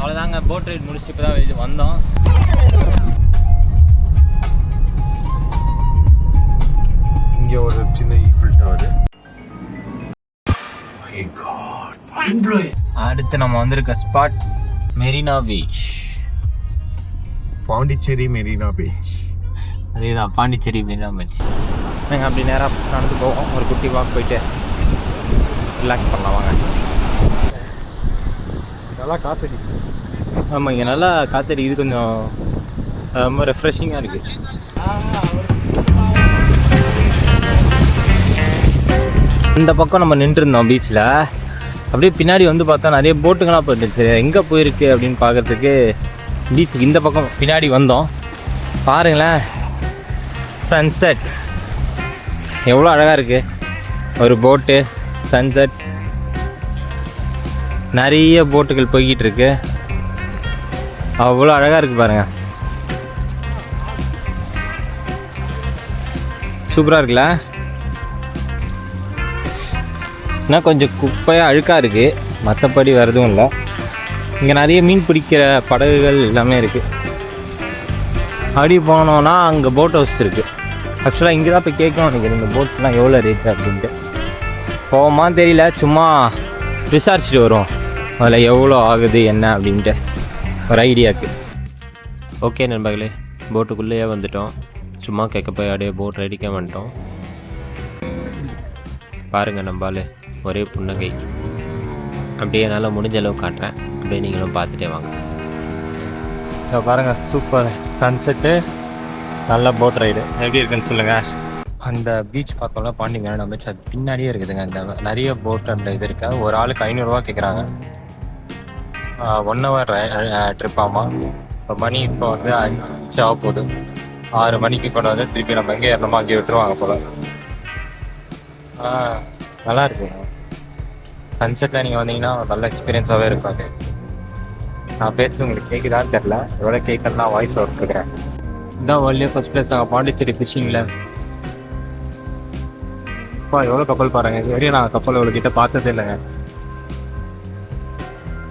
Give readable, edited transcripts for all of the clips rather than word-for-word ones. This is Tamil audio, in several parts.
அவ்வளோதாங்க, போட் ரைட் முடிச்சுட்டு இப்போ தான் வெளியே வந்தோம். இங்கே ஒரு சின்ன ஈஃபில் டவர். அடுத்து நம்ம வந்திருக்க spot Marina beach. Pondicherry Marina beach. அதேதான், பாண்டிச்சேரி மெரினா பீச். நாங்கள் அப்படி நேராக நடந்து போவோம். ஒரு குட்டி வாக் போயிட்டு ரிலாக்ஸ் பண்ணலாம் வாங்க. நல்லா காத்தடிக்குது. ஆமாம், இங்கே நல்லா காற்றடிக்குது. கொஞ்சம் ரொம்ப ரெஃப்ரெஷிங்காக இருக்குது. இந்த பக்கம் நம்ம நின்றுருந்தோம் பீச்சில். அப்படியே பின்னாடி வந்து பார்த்தா நிறைய போட்டுங்களாம் போயிட்டு எங்கே போயிருக்கு அப்படின்னு பார்க்குறதுக்கு பீச்சுக்கு இந்த பக்கம் பின்னாடி வந்தோம். பாருங்களேன், சன்செட் எவ்வளோ அழகாக இருக்குது. ஒரு போட்டு, சன்செட், நிறைய போட்டுகள் போய்கிட்டு இருக்கு. அவ்வளோ அழகாக இருக்குது பாருங்கள். சூப்பராக இருக்குல்ல? ஆனால் கொஞ்சம் குப்பையாக அழுக்காக இருக்குது, மற்றபடி வரதும் இல்லை. இங்கே நிறைய மீன் பிடிக்கிற படகுகள் எல்லாமே இருக்குது. அப்படி போனோன்னா அங்கே போட் ஹவுஸ் இருக்குது. ஆக்சுவலாக இங்கே தான் போய் கேட்கணும் நினைக்கிறேன், இந்த போட்லாம் எவ்வளோ ரேட்டு அப்படின்ட்டு. போவோமா தெரியல, சும்மா விசாரிச்சுட்டு வரும் அதில் எவ்வளோ ஆகுது என்ன அப்படின்ட்டு ஒரு ஐடியாவுக்கு. ஓகே நண்பர்களே, போட்டுக்குள்ளேயே வந்துட்டோம். சும்மா கேட்க போய் அப்படியே போட் ரைடிக்கே வந்துட்டோம். பாருங்கள் நம்பால் ஒரே புன்னகை. அப்படியே என்னால் முடிஞ்ச அளவு காட்டுறேன், அப்படியே நீங்களும் பார்த்துட்டே வாங்க. ஸோ பாருங்கள், சூப்பர் சன்செட்டு, நல்ல போட் ரைடு. எப்படி இருக்குன்னு சொல்லுங்கள். அந்த பீச் பார்த்தோம்னா பாண்டி மெரினா பீச், அது பின்னாடியே இருக்குதுங்க. அந்த நிறைய போட் அந்த இது இருக்கா. ஒரு ஆளுக்கு 500 ரூபா கேட்குறாங்க. 1 ஹவர் ட்ரிப் ஆமாம். இப்போ மணி இப்போ வந்து 5 ஆக போகுது. 6 மணிக்கு கொண்டு வந்து திருப்பி நம்ம எங்கே ஏறணுமோ அங்கே விட்டுருவாங்க போல். நல்லா இருக்குங்க. சன்செட்டில் நீங்கள் வந்தீங்கன்னா நல்ல எக்ஸ்பீரியன்ஸாகவே இருக்காது. நான் பேசுறது உங்களுக்கு கேட்குதான்னு தெரில, எவ்வளோ கேட்கலன்னா வாய்ஸ் விட்டுருக்கிறேன். இதுதான் வேர்ல்ட்லேயே ஃபஸ்ட் பிளேஸ் ஆகும் பாண்டிச்சேரி ஃபிஷிங்கில். இப்போ எவ்வளோ கப்பல் பாருங்கள். இது வரையும் நான் கப்பல் எவ்வளோ கிட்ட பார்த்ததே இல்லைங்க.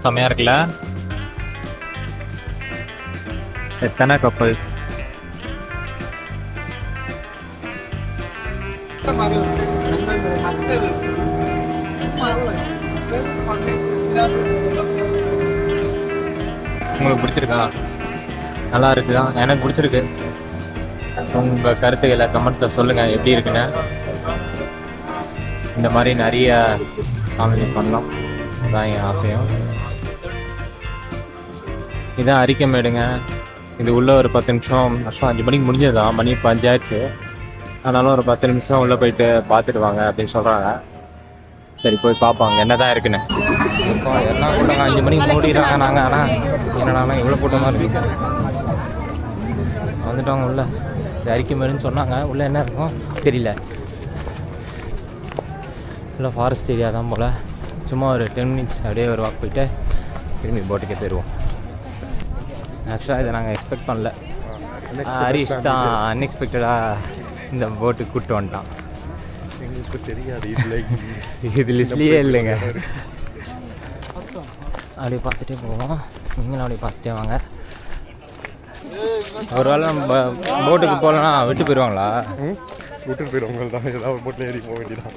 செம்மையாக இருக்குல்ல? எத்தனை கப்பல். உங்களுக்கு பிடிச்சிருக்கா? நல்லா இருக்குதா? எனக்கு பிடிச்சிருக்கு. உங்கள் கருத்துக்களை கமெண்ட்டில் சொல்லுங்கள் எப்படி இருக்குன்னு. இந்த மாதிரி நிறைய காமெடி பண்ணலாம், அதான் என் ஆசையும். இதான் அரிக்கமேடுங்க. இது உள்ளே ஒரு 10 நிமிஷம், 5 மணிக்கு முடிஞ்சதுதான், மணி இப்போ 5 ஆயிடுச்சு. அதனால ஒரு 10 நிமிஷம் உள்ளே போயிட்டு பார்த்துட்டு வாங்க அப்படின்னு சொல்கிறாங்க. சரி போய் பார்ப்பாங்க என்ன தான் இருக்குன்னு. இப்போ எல்லாம் சொல்கிறாங்க 5 மணிக்கு மூடிடுறாங்க. நாங்கள் ஆனால் என்னடானா இவ்வளோ கூட்டமாக இருக்கு. வந்துட்டவங்க உள்ள இது அரிக்கமேடுன்னு சொன்னாங்க. உள்ளே என்ன இருக்கும் தெரியல. இல்லை ஃபாரஸ்ட் ஏரியா தான் போல். சும்மா ஒரு 10 மினிட்ஸ் அப்படியே ஒரு வாக் போயிட்டு திரும்பி போட்டுக்கே போயிடுவோம். ஆக்சுவலாக இதை நாங்கள் எக்ஸ்பெக்ட் பண்ணல. ஹரிஷ் தான் அன்எக்ஸ்பெக்டடாக இந்த போட்டுக்கு கூப்பிட்டு வந்துட்டான். எங்களுக்கு தெரியாது, இது லிஸ்ட்லேயே இல்லைங்க. அப்படியே பார்த்துட்டே போவோம், நீங்களும் அப்படியே பார்த்துட்டே வாங்க. ஒரு வேளை நம்ம போட்டுக்கு போகலன்னா விட்டு போயிடுவாங்களா? விட்டு போயிடுவாங்க தான், ஏதாவது போட்டில் ஏறி போக வேண்டியதான்.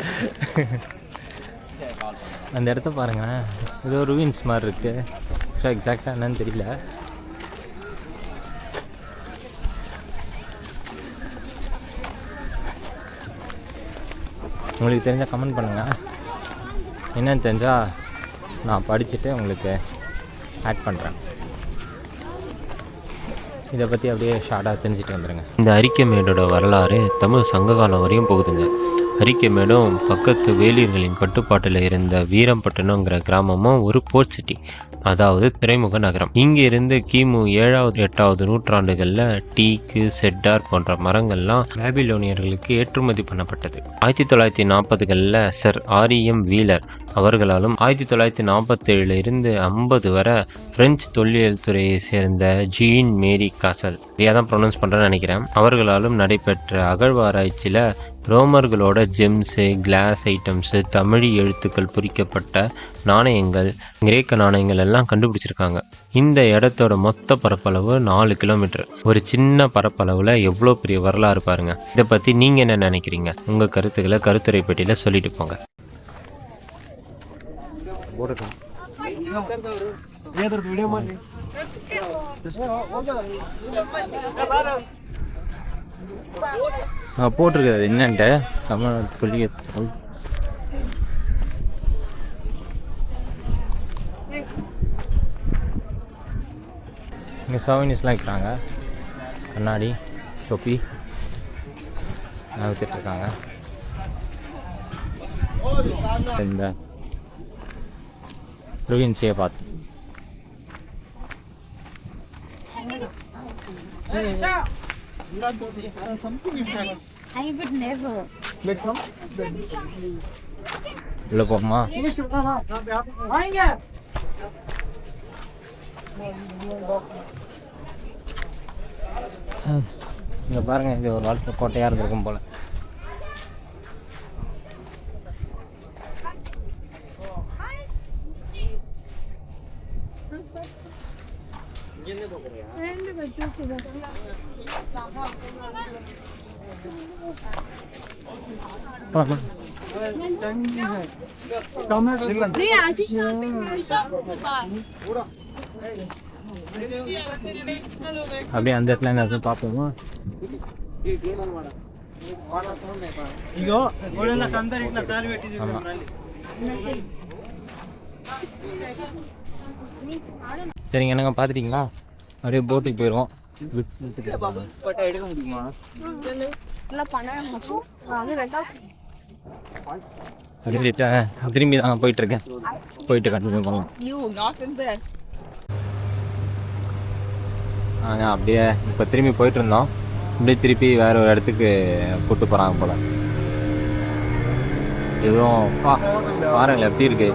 அந்த இடத்த பாருங்களேன், இது ஒரு ரூயின்ஸ் மாதிரி இருக்குது. ஸோ எக்ஸாக்டாக என்னன்னு தெரியல. உங்களுக்கு தெரிஞ்சால் கமெண்ட் பண்ணுங்கள். என்னன்னு தெரிஞ்சால் நான் படிச்சுட்டு உங்களுக்கு ஆட் பண்ணுறேன். இதை பற்றி அப்படியே ஷார்ட்டாக தெரிஞ்சுட்டு வந்துடுங்க. இந்த அரிக்கமேடோட வரலாறு தமிழ் சங்ககாலம் வரையும் போகுதுங்க. அரிக்கமேடும் பக்கத்து வேலியர்களின் கட்டுப்பாட்டில் இருந்த வீரம்பட்டினங்கிற கிராமமும் ஒரு போர்ட் சிட்டி, அதாவது துறைமுக நகரம். இங்கிருந்து கிமு 7வது 8வது நூற்றாண்டுகளில் டீக்கு, செட்டார் போன்ற மரங்கள்லாம் பாபிலோனியர்களுக்கு ஏற்றுமதி பண்ணப்பட்டது. 1940களில் சர் REM வீலர் அவர்களாலும் 1947 இருந்து 50 வரை பிரெஞ்சு தொல்லியல் துறையை சேர்ந்த ஜீன் மேரி காசல், இதையாக தான் ப்ரொனவுன்ஸ் பண்ணுறேன்னு நினைக்கிறேன், அவர்களாலும் நடைபெற்ற அகழ்வாராய்ச்சியில் ரோமர்களோட ஜெம்ஸு, கிளாஸ் ஐட்டம்ஸு, தமிழ் எழுத்துக்கள் பொறிக்கப்பட்ட நாணயங்கள், கிரேக்க நாணயங்கள் எல்லாம் கண்டுபிடிச்சிருக்காங்க. இந்த இடத்தோட மொத்த பரப்பளவு 4 கிலோமீட்டர். ஒரு சின்ன பரப்பளவில் எவ்வளோ பெரிய வரலாறு பாருங்கள். இதை பற்றி நீங்கள் என்ன நினைக்கிறீங்க? உங்கள் கருத்துக்களை கருத்துரை பெட்டியில் சொல்லிட்டு போங்க. போட்டிருக்காது என்னன்ட்டு தமிழ் கொள்கை இங்கே சவனிஸ்லாம் வைக்கிறாங்க. கண்ணாடி தொப்பி விற்றுட்ருக்காங்க. இந்த ப்ரொவின்ஸியை பார்த்து I would never. உள்ள போகுமா? இங்கே பாருங்க, இது ஒரு வாழ்க்கை கோட்டையாக இருந்திருக்கும் போல. அப்படியே அந்த இடத்துல என்ன பார்ப்போமா? சரிங்க, என்னங்க பார்த்துட்டிங்களா? அப்படியே போட்டுக்கு போயிடுவோம். எடுக்க முடியுமா? திரும்பி தான் போயிட்டுருக்கேன். போயிட்டு கண்டினியூ பண்ணலாம். அப்படியே இப்போ திரும்பி போயிட்டு இருந்தோம். அப்படியே திருப்பி வேற ஒரு இடத்துக்கு கூப்பிட்டு போகிறாங்க போல. எதுவும் பாருங்களேன் எப்படி இருக்கு.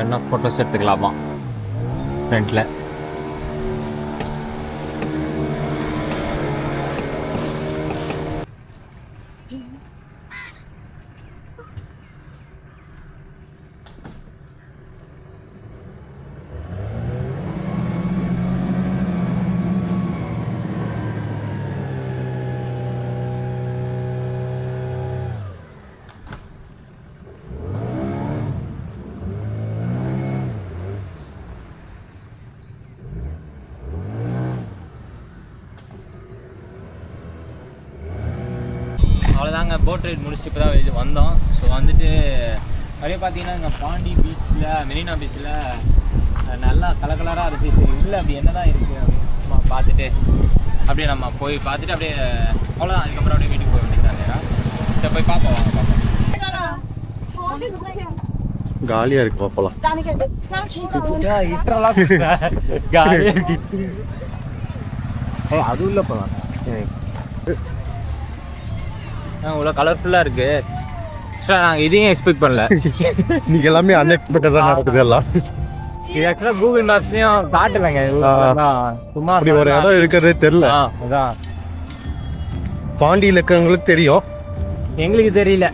என்ன ஃபோட்டோஸ் எடுத்துக்கலாமா ஃப்ரண்ட்ல? அவ்வளோதாங்க, போட் ரைட் முடிச்சுட்டு இப்போ தான் வந்தோம். ஸோ வந்துட்டு அப்படியே பார்த்தீங்கன்னா இங்கே பாண்டி பீச்சில், மெரினா பீச்சில் நல்லா கலராக இருக்குது. சரி இல்லை அப்படி என்ன தான் இருக்குது அப்படின்னு சும்மா பார்த்துட்டு அப்படியே நம்ம போய் பார்த்துட்டு அப்படியே அவ்வளோதான். அதுக்கப்புறம் அப்படியே வீட்டுக்கு போக வேண்டியது. சரி போய் பார்ப்போம், வாங்க பார்ப்போம். காலியாக இருக்கு, பார்ப்போம். ஜாலியாக இருக்கு. அது உள்ள போகலாம். இவ்வளோ கலர்ஃபுல்லாக இருக்குது. நாங்கள் இதையும் எக்ஸ்பெக்ட் பண்ணல. இன்னைக்கு எல்லாமே அன்எக்ஸ்பெக்டடாக நடக்குது எல்லாம். இது ஆக்சுவலாக கூகுள் மேப்ஸ்லையும் காட்டலைங்க. சும்மா அப்படி ஒரு இடம் இருக்கிறதே தெரியல. அதான் பாண்டியில் இருக்கிறவங்களுக்கு தெரியும், எங்களுக்கு தெரியல.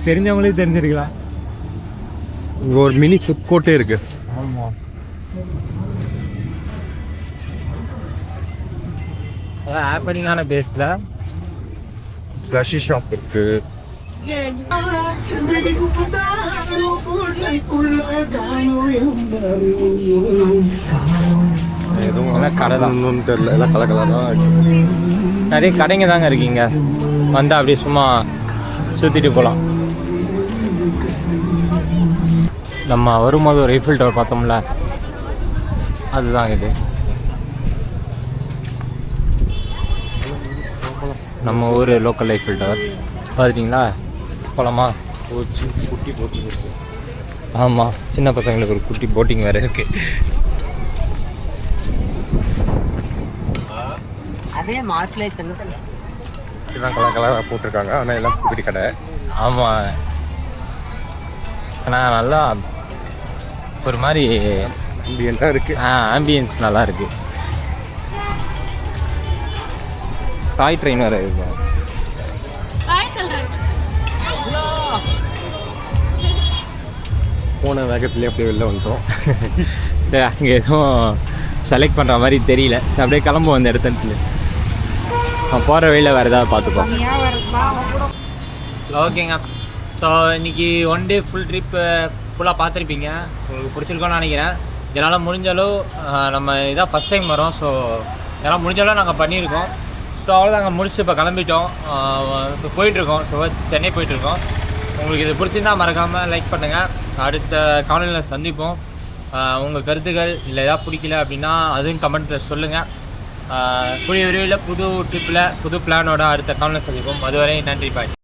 தெரிஞ்சவங்களுக்கு தெரிஞ்சிருக்கலாம். இங்கே ஒரு மினி ஃபுட் கோர்ட்டே இருக்கு. ஆமாம், அதான் ஹேப்பனிங்கான பேஸில் ரஷி ஷாப் இருக்கு. எதுவும் கடை தான் தெரியல, எல்லாம் கலக்கலாக நிறைய கடைங்க தாங்க இருக்கீங்க. வந்தால் அப்படியே சும்மா சுற்றிட்டு போகலாம். நம்ம வரும்போது ஒரு ஐஃபில் டவர் பார்த்தோம்ல, அதுதான் இது. நம்ம ஊர் லோக்கல் லைஃப் ஃபில்டர் பார்த்துட்டிங்களா? போலாமா? குட்டி போட்டிங் இருக்குது. ஆமாம், சின்ன பசங்களுக்கு ஒரு குட்டி போட்டிங் வேறு இருக்குது. அதே மார்க்லேயே சொன்னதில்ல. இதெல்லாம் கலராக போட்டிருக்காங்க. ஆனால் எல்லாம் குட்டி கடை. ஆமாம், ஆனால் நல்லா ஒரு மாதிரி ஆம்பியண்டாக இருக்குது. ஆம்பியன்ஸ் நல்லா இருக்குது. டாய் ட்ரெயின் வேறு இருக்கு. போன வேகத்துலேயே அப்படியே வெளில வந்துட்டோம். அங்கே எதுவும் செலக்ட் பண்ணுற மாதிரி தெரியல. சரி, அப்படியே கிளம்புவோம் அந்த இடத்துல. நான் போகிற வழியில் வேறு ஏதாவது பார்த்துப்போம். ஓகேங்க. ஸோ இன்றைக்கி ஒன் டே ஃபுல் ட்ரிப்பு ஃபுல்லாக பார்த்துருப்பீங்க. உங்களுக்கு பிடிச்சிருக்கோன்னு நினைக்கிறேன். இதனால் முடிஞ்சளவு நம்ம இதான் ஃபஸ்ட் டைம் வரோம். ஸோ இதெல்லாம் முடிஞ்சளவு நாங்கள் பண்ணியிருக்கோம். ஸோ அவ்வளோதாங்க, முடிச்சு இப்போ கிளம்பிட்டோம். இப்போ போயிட்டுருக்கோம். ஸோ சென்னை போயிட்டுருக்கோம். உங்களுக்கு இது பிடிச்சிருந்தா மறக்காமல் லைக் பண்ணுங்கள். அடுத்த காணொலியில் சந்திப்போம். உங்கள் கருத்துக்கள் இல்லை ஏதாவது பிடிக்கல அப்படின்னா அதுவும் கமெண்ட்டில் சொல்லுங்கள். கூடிய விரைவில் புது ட்ரிப்பில் புது பிளானோட அடுத்த காணொலியில் சந்திப்போம். அதுவரை நன்றி, பாய்.